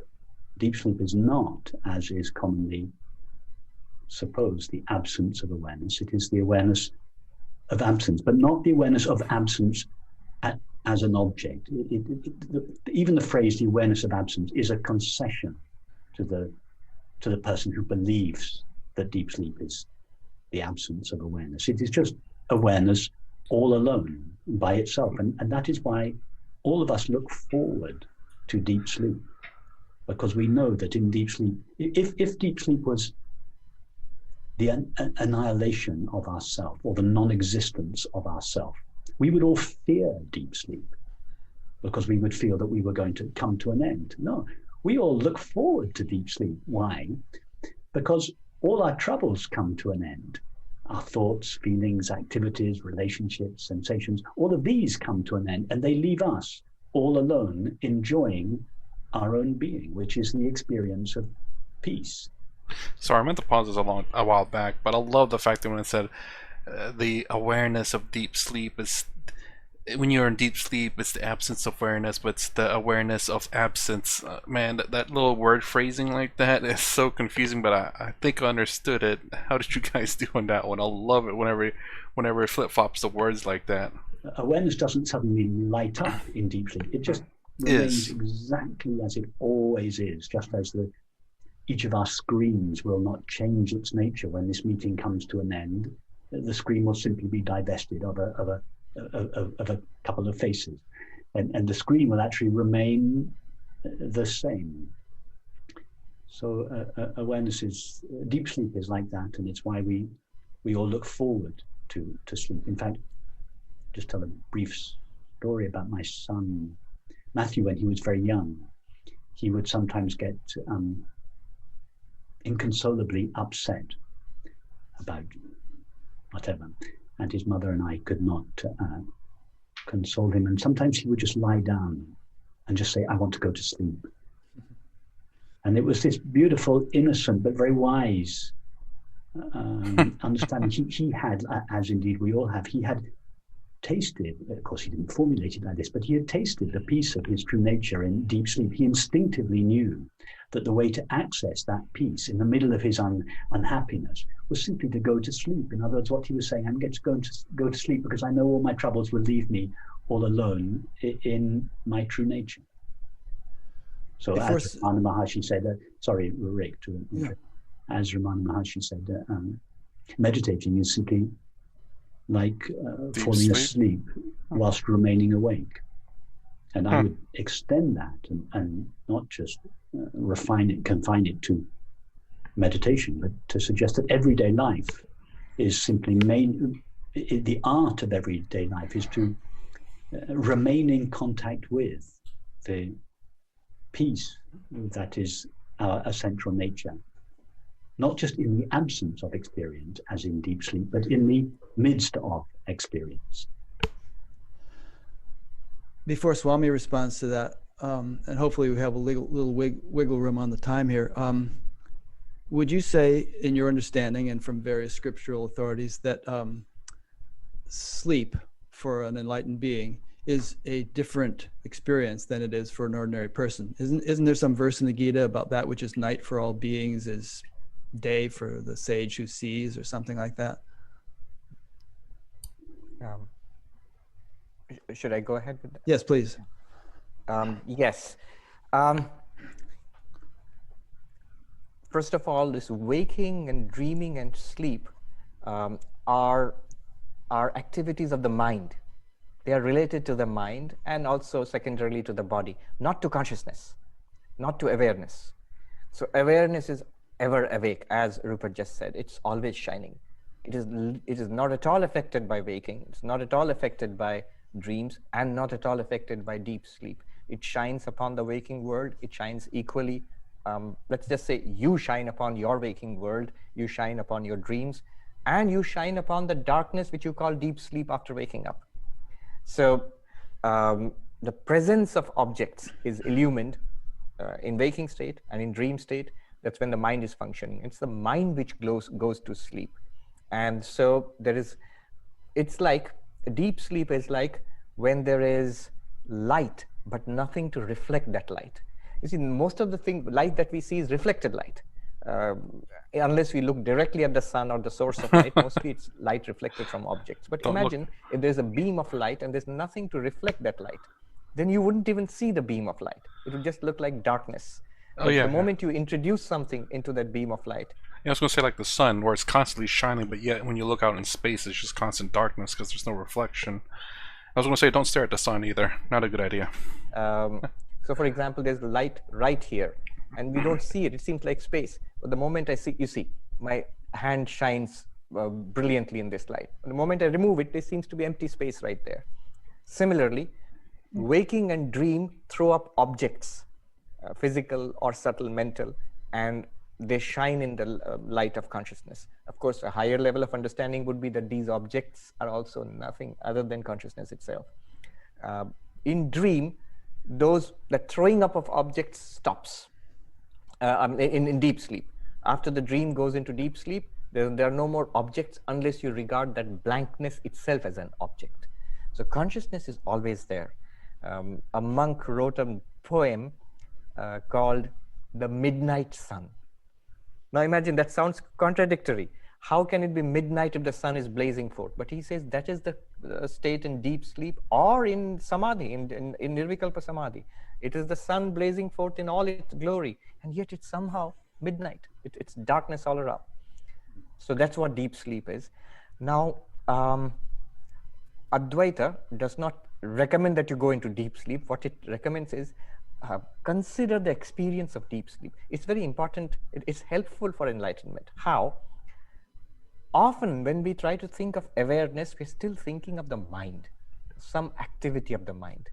deep sleep is not, as is commonly supposed, the absence of awareness. It is the awareness of absence, but not the awareness of absence as an object. Even the phrase "the awareness of absence" is a concession to the person who believes that deep sleep is the absence of awareness. It is just awareness all alone by itself, and that is why all of us look forward to deep sleep, because we know that in deep sleep, if deep sleep was the annihilation of ourself or the non-existence of ourself, we would all fear deep sleep because we would feel that we were going to come to an end. No, we all look forward to deep sleep. Why? Because all our troubles come to an end. Our thoughts, feelings, activities, relationships, sensations, all of these come to an end, and they leave us all alone enjoying our own being, which is the experience of peace. Sorry, I meant to pause this a while back, but I love the fact that when it said the awareness of deep sleep is, when you're in deep sleep, it's the absence of awareness, but it's the awareness of absence. Man, that little word phrasing like that is so confusing, but I think I understood it. How did you guys do on that one? I love it whenever it flip-flops the words like that. Awareness doesn't suddenly light up in deep sleep. It just remains exactly as it always is, just as each of our screens will not change its nature when this meeting comes to an end. The screen will simply be divested of a couple of faces, and the screen will actually remain the same. So awareness is, deep sleep is like that, and it's why we all look forward to sleep. In fact, just tell a brief story about my son Matthew. When he was very young, he would sometimes get inconsolably upset about whatever, and his mother and I could not console him, and sometimes he would just lie down and just say, "I want to go to sleep." And it was this beautiful, innocent, but very wise understanding. He had, as indeed we all have, he had tasted, of course he didn't formulate it like this, but he had tasted the peace of his true nature in deep sleep. He instinctively knew that the way to access that peace in the middle of his unhappiness was simply to go to sleep. In other words, what he was saying, I'm going to go to sleep because I know all my troubles will leave me all alone in my true nature. So as Ramana Maharshi said, sorry, Rick, as Ramana Maharshi said, meditating is simply like falling asleep whilst remaining awake. And I would extend that and not just confine it to meditation, but to suggest that everyday life is simply the art of everyday life is to remain in contact with the peace that is our essential nature, not just in the absence of experience as in deep sleep, but in the midst of experience. Before Swami responds to that, and hopefully we have a little wiggle room on the time here, would you say, in your understanding and from various scriptural authorities, that sleep for an enlightened being is a different experience than it is for an ordinary person. Isn't there some verse in the Gita about that which is night for all beings is day for the sage who sees, or something like that? Should I go ahead with that? Yes, please. Yes. First of all, this waking and dreaming and sleep are activities of the mind. They are related to the mind and also secondarily to the body, not to consciousness, not to awareness. So awareness is ever awake, as Rupert just said. It's always shining. It is not at all affected by waking. It's not at all affected by dreams, and not at all affected by deep sleep. It shines upon the waking world. It shines equally. Let's just say you shine upon your waking world, you shine upon your dreams, and you shine upon the darkness which you call deep sleep after waking up. So the presence of objects is illumined in waking state and in dream state. That's when the mind is functioning. It's the mind which goes to sleep. And so it's like deep sleep is like when there is light, but nothing to reflect that light. You see, most of the light that we see is reflected light. Unless we look directly at the sun or the source of light, mostly it's light reflected from objects. But imagine if there's a beam of light and there's nothing to reflect that light, then you wouldn't even see the beam of light. It would just look like darkness. But the moment you introduce something into that beam of light. Yeah, I was going to say like the sun, where it's constantly shining, but yet when you look out in space, it's just constant darkness because there's no reflection. I was going to say, don't stare at the sun either. Not a good idea. So for example, there's light right here, and we don't see it. It seems like space. But the moment you see, my hand shines brilliantly in this light. The moment I remove it, there seems to be empty space right there. Similarly, waking and dream throw up objects, physical or subtle, mental, and they shine in the light of consciousness. Of course, a higher level of understanding would be that these objects are also nothing other than consciousness itself. In dream, the throwing up of objects stops in deep sleep. After the dream goes into deep sleep, there are no more objects unless you regard that blankness itself as an object. So consciousness is always there. A monk wrote a poem called The Midnight Sun. Now imagine, that sounds contradictory. How can it be midnight if the sun is blazing forth? But he says that is the state in deep sleep or in samadhi, in nirvikalpa samadhi. It is the sun blazing forth in all its glory, and yet it's somehow midnight. It's darkness all around. So that's what deep sleep is. Now, Advaita does not recommend that you go into deep sleep. What it recommends is consider the experience of deep sleep. It's very important. It's helpful for enlightenment. How? Often when we try to think of awareness, we're still thinking of the mind, some activity of the mind.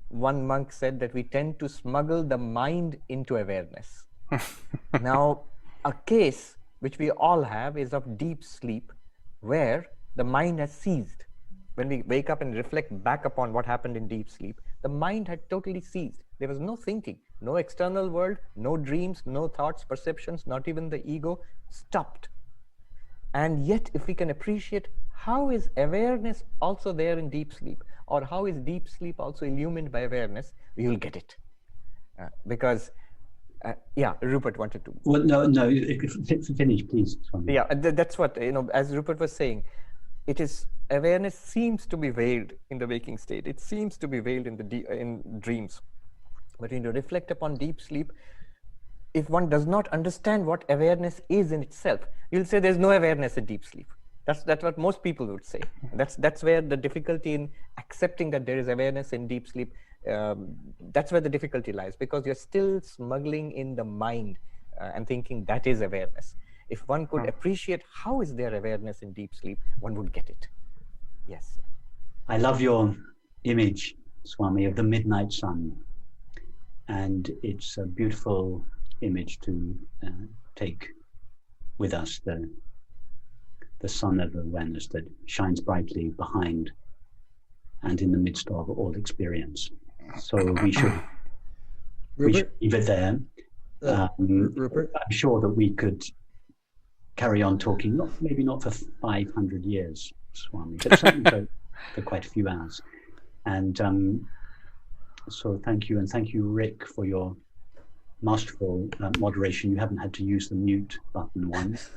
One monk said that we tend to smuggle the mind into awareness. Now, a case which we all have is of deep sleep, where the mind has ceased. When we wake up and reflect back upon what happened in deep sleep, the mind had totally ceased. There was no thinking, no external world, no dreams, no thoughts, perceptions, not even the ego, stopped. And yet, if we can appreciate how is awareness also there in deep sleep, or how is deep sleep also illumined by awareness, we will get it. Because, Rupert wanted to. Well, no, finish, please. Swami. Yeah, that's what, as Rupert was saying, awareness seems to be veiled in the waking state. It seems to be veiled in dreams. But when you reflect upon deep sleep, if one does not understand what awareness is in itself, you'll say there's no awareness in deep sleep. That's what most people would say. That's where the difficulty in accepting that there is awareness in deep sleep, that's where the difficulty lies, because you're still smuggling in the mind and thinking that is awareness. If one could appreciate how is there awareness in deep sleep, one would get it. Yes. I love your image, Swami, of the midnight sun. And it's a beautiful image to take with us, the sun of awareness that shines brightly behind and in the midst of all experience. So we should leave it there. Rupert? I'm sure that we could carry on talking, maybe not for 500 years, Swami, but certainly for quite a few hours. And so thank you, and thank you, Rick, for your masterful moderation. You haven't had to use the mute button once.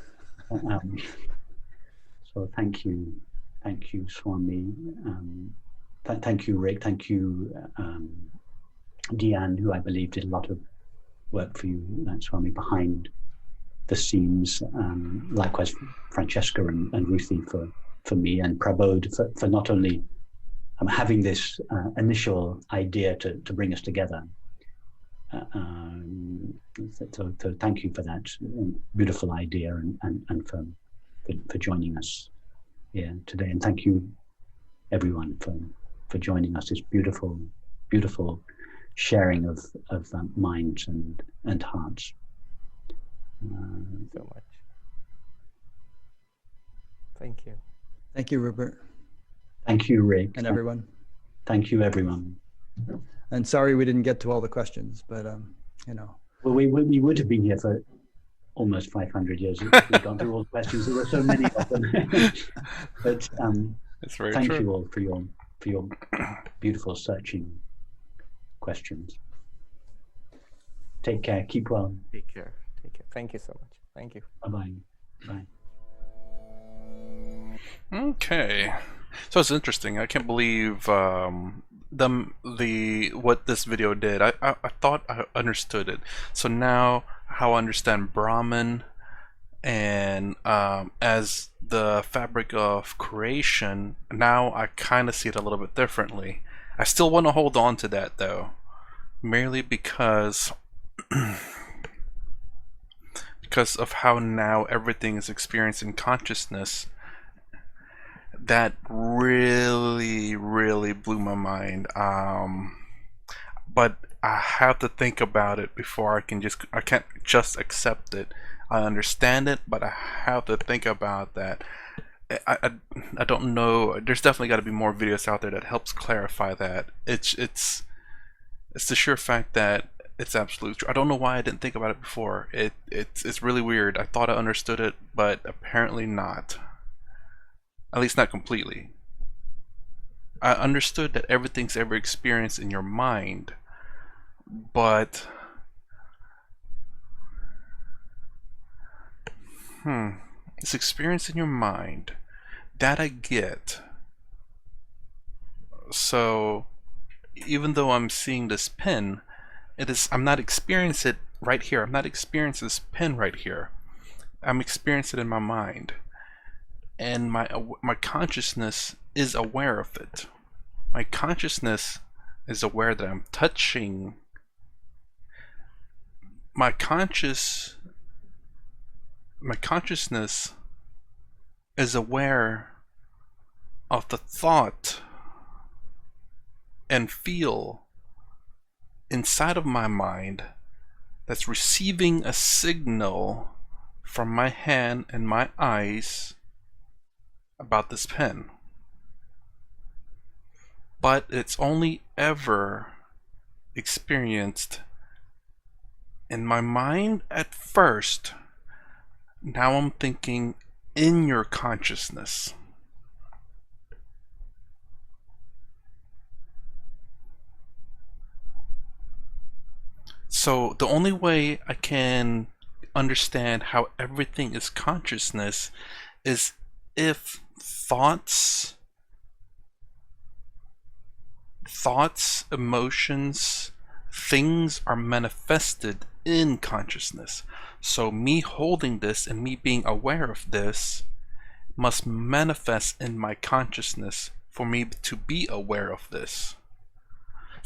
So thank you, Swami. Thank you, Rick. Thank you, Deanne, who I believe did a lot of work for you, Swami, behind the scenes. Likewise, Francesca and Ruthie for me, and Prabodh for not only having this initial idea to bring us together. So thank you for that beautiful idea and for joining us here today. And thank you, everyone, for joining us. This beautiful sharing of minds and hearts. So much. Thank you. Thank you, Rupert. Thank you, Rick. And everyone. Thank you, everyone. And sorry we didn't get to all the questions, but you know. Well, we would have been here for almost 500 years if we'd gone through all the questions. There were so many of them. But thank you all for your beautiful searching questions. Take care. Keep well. Take care. Take care. Thank you so much. Thank you. Bye-bye. Bye. Okay, so it's interesting. I can't believe what this video did. I thought I understood it. So now how I understand Brahman and as the fabric of creation, now I kind of see it a little bit differently. I still want to hold on to that though, merely because of how now everything is experienced in consciousness. That really blew my mind. But I have to think about it before I can't just accept it. I understand it, but I have to think about that. I don't know. There's definitely got to be more videos out there that helps clarify that. It's the sheer fact that it's absolutely true. I don't know why I didn't think about it before. It's really weird. I thought I understood it, but apparently not. At least not completely. I understood that everything's ever experienced in your mind, but it's experience in your mind. That I get. So even though I'm seeing this pen, I'm not experiencing it right here. I'm not experiencing this pen right here. I'm experiencing it in my mind. And my consciousness is aware of it. My consciousness is aware that I'm touching. My consciousness is aware of the thought and feel inside of my mind that's receiving a signal from my hand and my eyes about this pen. But it's only ever experienced in my mind at first. Now I'm thinking in your consciousness. So the only way I can understand how everything is consciousness is if thoughts, emotions, things are manifested in consciousness. So me holding this and me being aware of this must manifest in my consciousness for me to be aware of this.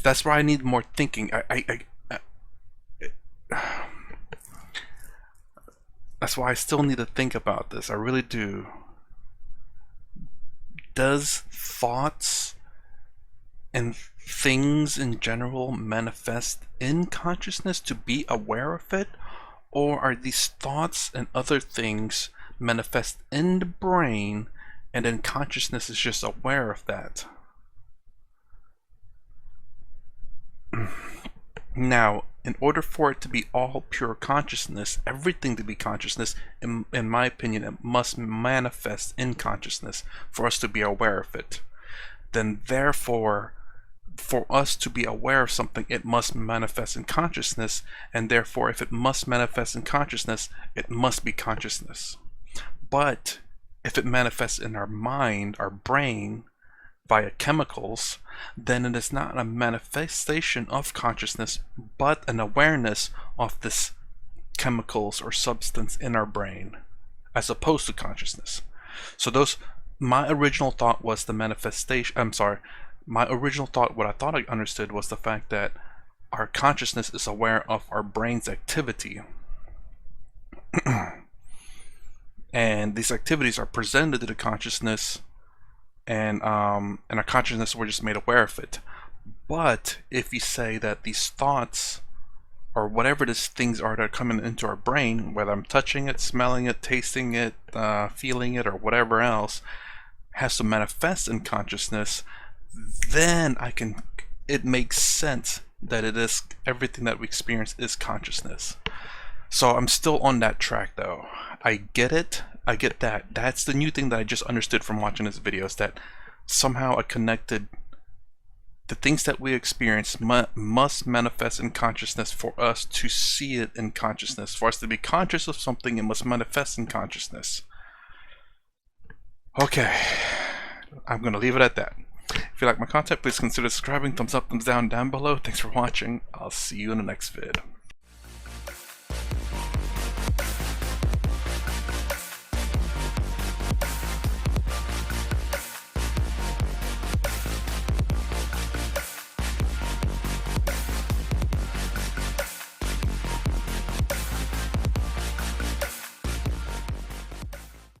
That's why I need more thinking. That's why I still need to think about this. I really do. Does thoughts and things in general manifest in consciousness to be aware of it? Or are these thoughts and other things manifest in the brain and then consciousness is just aware of that? Now, in order for it to be all pure consciousness, everything to be consciousness, in my opinion, it must manifest in consciousness for us to be aware of it. Then therefore, for us to be aware of something, it must manifest in consciousness, and therefore if it must manifest in consciousness, it must be consciousness. But if it manifests in our mind, our brain, via chemicals, then it is not a manifestation of consciousness, but an awareness of this chemicals or substance in our brain, as opposed to consciousness. So my original thought was the manifestation, my original thought, what I thought I understood was the fact that our consciousness is aware of our brain's activity. And these activities are presented to the consciousness, and our consciousness, we're just made aware of it. But if you say that these thoughts, or whatever these things are that are coming into our brain, whether I'm touching it, smelling it, tasting it, feeling it, or whatever else, has to manifest in consciousness, then it makes sense that it is, everything that we experience is consciousness. So I'm still on that track though. I get it. I get that. That's the new thing that I just understood from watching this video, is that somehow I connected the things that we experience must manifest in consciousness for us to see it in consciousness. For us to be conscious of something, it must manifest in consciousness. Okay, I'm going to leave it at that. If you like my content, please consider subscribing. Thumbs up, thumbs down below. Thanks for watching. I'll see you in the next vid.